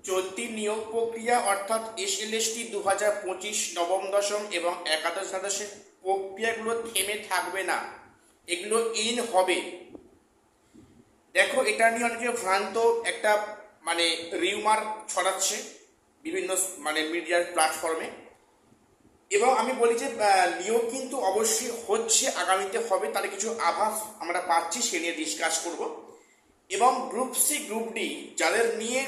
চলতি নিয়োগ প্রক্রিয়া অর্থাৎ এসএলএসটি 2025 নবম দশম এবং একাদশ দ্বাদশের প্রক্রিয়াগুলো থেমে থাকবে না, এগুলো হবে। দেখো, এটা নিয়ে অনেকে ভ্রান্ত একটা রিউমার ছড়াচ্ছে বিভিন্ন মিডিয়ার প্ল্যাটফর্মে। এবং আমি বলি যে নিয়োগ কিন্তু অবশ্যই হচ্ছে, আগামীতে হবে, তার কিছু আভাস আমরা পাচ্ছি, সে নিয়ে ডিসকাস করব। এবং গ্রুপ সি গ্রুপ ডি যাদের নিয়ে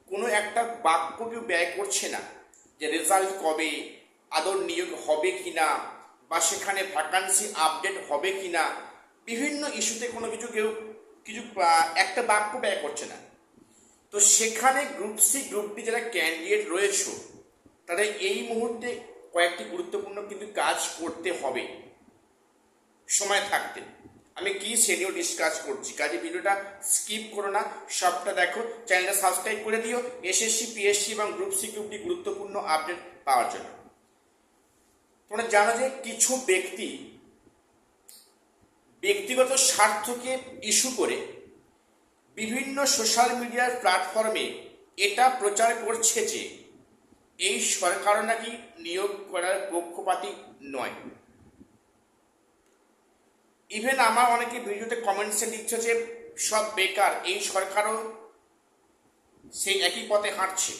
কোনো একটা বাক্য কেউ ব্যয় করছে না যে রেজাল্ট কবে, আদৌ নিয়োগ হবে কি না, বা সেখানে ভ্যাকান্সি আপডেট হবে কি না, বিভিন্ন ইস্যুতে কোনো কেউ কিছু একটা বাক্য ব্যয় করছে না। তো সেখানে গ্রুপ সি গ্রুপ ডি যারা ক্যান্ডিডেট রয়েছে তাদের এই মুহূর্তে কয়েকটি গুরুত্বপূর্ণ কিন্তু কাজ করতে হবে সময় থাকতে। আমি কি সেটিও ডিসকাস করছি, কাজে ভিডিওটা স্কিপ করো না, সবটা দেখো। চ্যানেলটা সাবস্ক্রাইব করে দিও এসএসসি, পিএসসি এবং গ্রুপ সি গ্রুপ ডি গুরুত্বপূর্ণ আপডেট পাওয়ার জন্য। তোমরা জানো যে কিছু ব্যক্তি ব্যক্তিগত স্বার্থকে ইস্যু করে বিভিন্ন সোশ্যাল মিডিয়ার প্ল্যাটফর্মে এটা প্রচার করছে যে এই সরকারও নাকি নিয়োগ করার পক্ষপাতী নয়। ইভেন আমার অনেকে ভিডিওতে কমেন্টসে লিখছে যে সব বেকার, এই সরকারও সেই একই পথে হাঁটছে,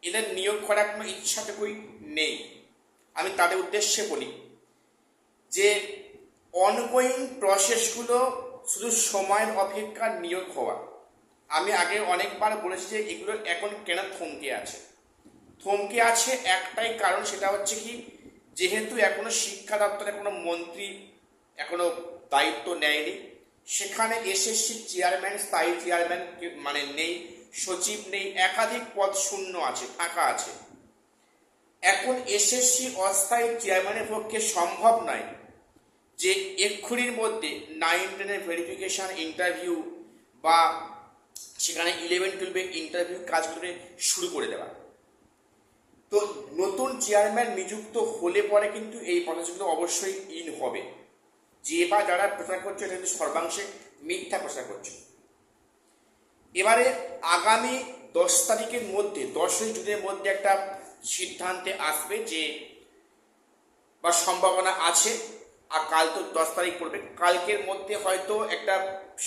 এদের নিয়োগ করার কোনো ইচ্ছাটুকুই নেই। আমি তাদের উদ্দেশ্যে বলি যে অনগোয়িং প্রসেসগুলো শুধু সময়ের অপেক্ষা নিয়োগ হওয়া। আমি আগে অনেকবার বলেছি যে এগুলো এখন কেন থমকে আছে একটাই কারণ, সেটা হচ্ছে কি, যেহেতু এখনো শিক্ষা দপ্তরে কোনো মন্ত্রী এখনো দায়িত্ব নেয়নি, সেখানে এসএসসি চেয়ারম্যান, স্থায়ী চেয়ারম্যান নেই, সচিব নেই, একাধিক পদ শূন্য আছে, ফাঁকা আছে। এখন এসএসসি অস্থায়ী চেয়ারম্যানের পক্ষে সম্ভব নয় যে এক্ষুনির মধ্যে 9-10 ভেরিফিকেশন ইন্টারভিউ বা সেখানে 11-12 ইন্টারভিউ কাজগুলো শুরু করে দেওয়া। তো নতুন চেয়ারম্যান নিযুক্ত হলে পরে কিন্তু এই প্রসেসগুলো অবশ্যই হবে। যে বা যারা প্রচার করছে এটা কিন্তু সর্বাংশে মিথ্যা প্রচার করছে। এবারে আগামী 10 তারিখের মধ্যে, 10ই জুনের মধ্যে একটা সিদ্ধান্তে আসবে যে, বা সম্ভাবনা আছে, আর কাল তো 10 তারিখ পড়বে, কালকের মধ্যে হয়তো একটা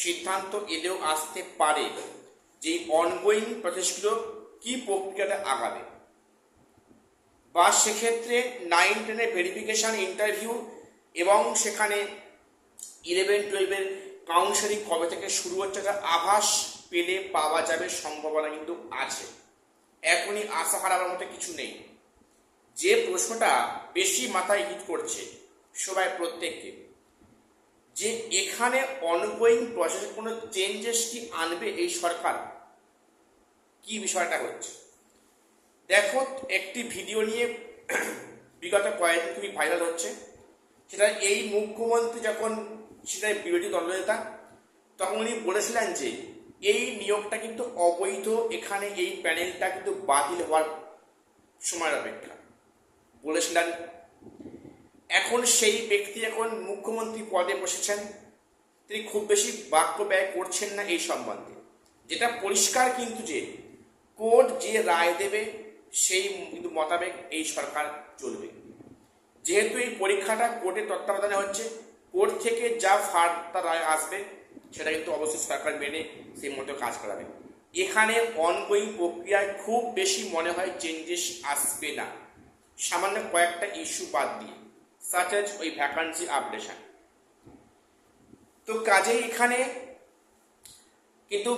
সিদ্ধান্ত এলেও আসতে পারে যে অনগোয়িং প্রসেসগুলো কি প্রক্রিয়াটা আগাবে, বা সেক্ষেত্রে 9-10 ভেরিফিকেশন ইন্টারভিউ এবং সেখানে 11-12 কাউন্সেলিং কবে থেকে শুরু হচ্ছে তার আভাস পেলে পাওয়া যাবে, সম্ভাবনা কিন্তু আছে। এখনই আশা হারাবার মতো কিছু নেই। যে প্রশ্নটা বেশি মাথায় হিট করছে সবাই প্রত্যেককে, যে এখানে অনগোয়িং প্রসেসে কোনো চেঞ্জেস কি আনবে এই সরকার, কি বিষয়টা হচ্ছে। দেখো, একটি ভিডিও নিয়ে বিগত কয়েকদিন খুবই ভাইরাল হচ্ছে, সেটা এই মুখ্যমন্ত্রী যখন সেটার বিরোধী দলনেতা, তখন উনি বলেছিলেন যে এই নিয়োগটা কিন্তু অবৈধ, এখানে এই প্যানেলটা কিন্তু বাতিল হওয়ার সময়ের অপেক্ষা বলেছিলেন। এখন সেই ব্যক্তি এখন মুখ্যমন্ত্রী পদে বসেছেন, তিনি খুব বেশি বাক্য ব্যয় করছেন না এই সম্বন্ধে। যেটা পরিষ্কার কিন্তু যে কোর্ট যে রায় দেবে সেই কিন্তু মোতাবেক এই সরকার চলবে। যেহেতু এই পরীক্ষাটা কোর্টের তত্ত্বাবধানে হচ্ছে, কোর্ট থেকে যা ফার্দার রায় আসবে সেটা কিন্তু অবশ্যই সরকার মেনে সেই মতো কাজ করাবে। এখানে অনগোয়িং প্রক্রিয়ায় খুব বেশি মনে হয় চেঞ্জেস আসবে না, সামান্য কয়েকটা ইস্যু বাদ দিয়ে, সাচ এজ ওই ভ্যাকান্সি আপডেশন। তো কাজেই এখানে কিন্তু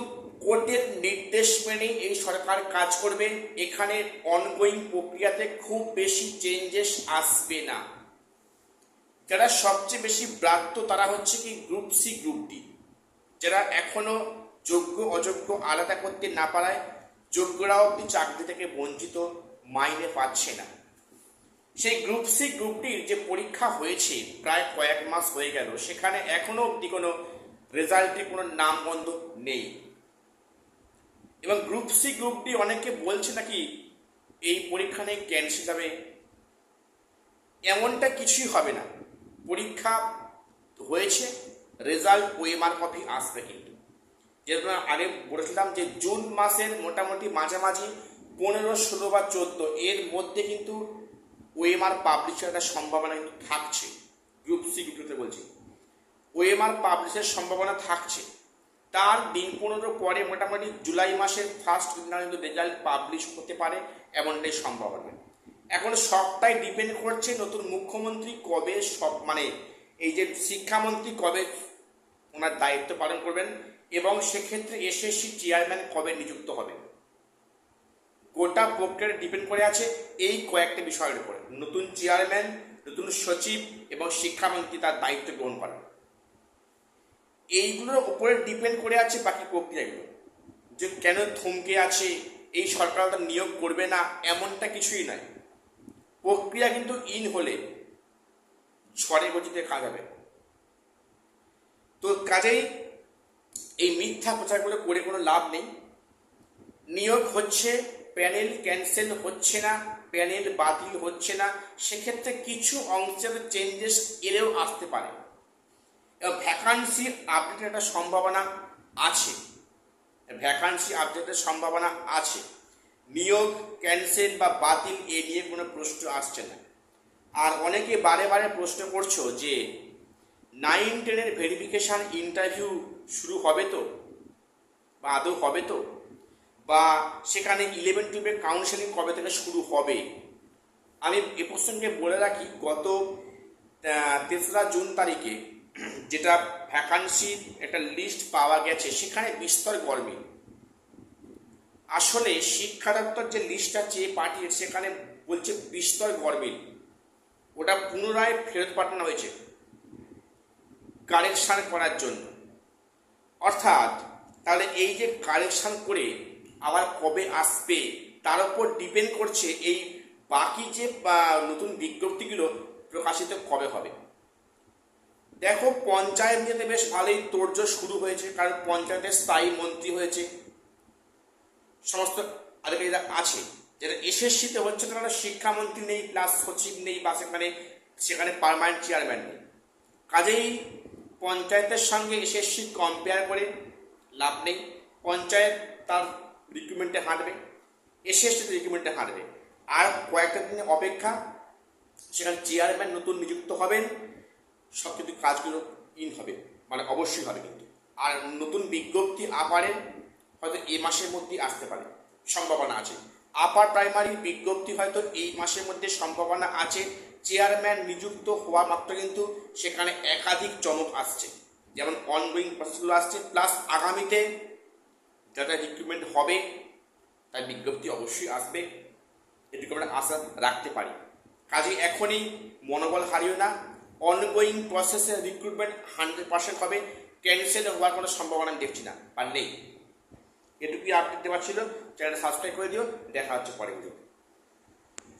কোর্টের নির্দেশ মেনে এই সরকার কাজ করবে। এখানে অনগোয়িং প্রক্রিয়াতে খুব বেশি চেঞ্জেস আসবে না। যারা সবচেয়ে বেশি ব্রাত্য তারা হচ্ছে কি গ্রুপ সি গ্রুপ ডি, যারা এখনো যোগ্য অযোগ্য আলাদা করতে না পারায় যোগ্যরাও অব্দি চাকরি থেকে বঞ্চিত, মাইনে পাচ্ছে না। সেই গ্রুপ সি গ্রুপ ডির যে পরীক্ষা হয়েছে প্রায় কয়েক মাস হয়ে গেল, সেখানে এখনো অব্দি কোনো রেজাল্টে কোনো নামগন্ধ নেই। এবং গ্রুপ সি গ্রুপ ডি অনেকে বলছে নাকি এই পরীক্ষা নিয়ে ক্যান্সেল হবে, এমনটা কিছুই হবে না। পরীক্ষা হয়েছে, রেজাল্ট ওএমআর কপি আসবে কিন্তু। যেহেতু আগে বলেছিলাম যে জুন মাসের মোটামুটি মাঝামাঝি 15, 16 বা 14 এর মধ্যে কিন্তু ওএমআর পাবলিশের একটা সম্ভাবনা কিন্তু থাকছে। গ্রুপ সি গ্রুপতে বলছি, ওএমআর পাবলিশের সম্ভাবনা থাকছে। তার দিন 15 পরে মোটামুটি জুলাই মাসের ফার্স্ট কিন্তু রেজাল্ট পাবলিশ হতে পারে, এমনটাই সম্ভাবনা। এখন সবটাই ডিপেন্ড করছে নতুন মুখ্যমন্ত্রী কবে এই যে শিক্ষামন্ত্রী কবে ওনার দায়িত্ব পালন করবেন এবং সেক্ষেত্রে এসএসসি চেয়ারম্যান কবে নিযুক্ত হবে। গোটা প্রক্রিয়া ডিপেন্ড করে আছে এই কয়েকটা বিষয়ের উপরে, নতুন চেয়ারম্যান, নতুন সচিব এবং শিক্ষামন্ত্রী তার দায়িত্ব গ্রহণ করা, এইগুলোর উপরে ডিপেন্ড করে আছে বাকি প্রক্রিয়াগুলো। যে কেন থমকে আছে, এই সরকার তার নিয়োগ করবে না, এমনটা কিছুই নয়। প্রক্রিয়া কিন্তু ইন হলে ঝড়ে গতিতে কাজ হবে। তো কাজেই এই মিথ্যা প্রচারগুলো করে কোনো লাভ নেই। নিয়োগ হচ্ছে, প্যানেল ক্যান্সেল হচ্ছে না, প্যানেল বাতিল হচ্ছে না, সেক্ষেত্রে কিছু অংশের চেঞ্জেস এলেও আসতে পারে এবং ভ্যাকান্সি আপডেটের একটা সম্ভাবনা আছে। ভ্যাকান্সি আপডেটের সম্ভাবনা আছে। নিয়োগ ক্যান্সেল বা বাতিল এ নিয়ে কোনো প্রশ্ন আসছে না। আর অনেকে বারে বারে প্রশ্ন করছো যে 9-10 ভেরিফিকেশান ইন্টারভিউ শুরু হবে তো, বা আদৌ হবে তো, বা সেখানে 11-12 কাউন্সেলিং কবে থেকে শুরু হবে। আমি এ প্রসঙ্গে বলে রাখি, গত 3রা জুন তারিখে যেটা ভ্যাকান্সির একটা লিস্ট পাওয়া গেছে, সেখানে বিস্তর গরমিল। আসলে শিক্ষা দপ্তর যে লিস্টটা চেয়ে পাঠিয়েছে সেখানে বলছে বিস্তর গরমিল, ওটা পুনরায় ফেরত পাঠানো হয়েছে কারেকশান করার জন্য। অর্থাৎ তাহলে এই যে কারেকশান করে আবার কবে আসবে তার উপর ডিপেন্ড করছে এই বাকি যে নতুন বিজ্ঞপ্তিগুলো প্রকাশিত কবে হবে। দেখো, পঞ্চায়েত নিয়ে বেশ ভালোই তোড়জোড় শুরু হয়েছে, কারণ পঞ্চায়েতের স্থায়ী মন্ত্রী হয়েছে, সমস্ত আধিকারিকরা আছে। যেটা এসএসসিতে হচ্ছে তারা শিক্ষামন্ত্রী নেই, প্লাস সচিব নেই, বা সেখানে পার্মানেন্ট চেয়ারম্যান নেই। কাজেই পঞ্চায়েতের সঙ্গে এসএসসি কম্পেয়ার করে লাভ নেই। পঞ্চায়েত তার রিক্রুটমেন্টে হাঁটবে, এসএসসি রিক্রুটমেন্টে হাঁটবে। আর কয়েকটা দিনে অপেক্ষা, সেখানে চেয়ারম্যান নতুন নিযুক্ত হবেন, সব কিছু কাজগুলো ইন হবে, অবশ্যই হবে কিন্তু। আর নতুন বিজ্ঞপ্তি আপারে হয়তো এই মাসের মধ্যেই আসতে পারে, সম্ভাবনা আছে। আপার প্রাইমারির বিজ্ঞপ্তি হয়তো এই মাসের মধ্যে সম্ভাবনা আছে। চেয়ারম্যান নিযুক্ত হওয়া মাত্র কিন্তু সেখানে একাধিক চমক আসছে, যেমন অনগোয়িং প্রসেসগুলো আসছে, প্লাস আগামীতে যাতে রিক্রুটমেন্ট হবে তার বিজ্ঞপ্তি অবশ্যই আসবে, এটুকু আমরা আশা রাখতে পারি। কাজে এখনই মনোবল হারিও না, অনগোয়িং প্রসেসে রিক্রুটমেন্ট 100% হবে, ক্যান্সেল হওয়ার কোনো সম্ভাবনা দেখছি না, বা নেই। এটুকুই আপডেট দেওয়া ছিল। চ্যানেলটা সাবস্ক্রাইব করে দিও। দেখা হচ্ছে পরে ভিডিও।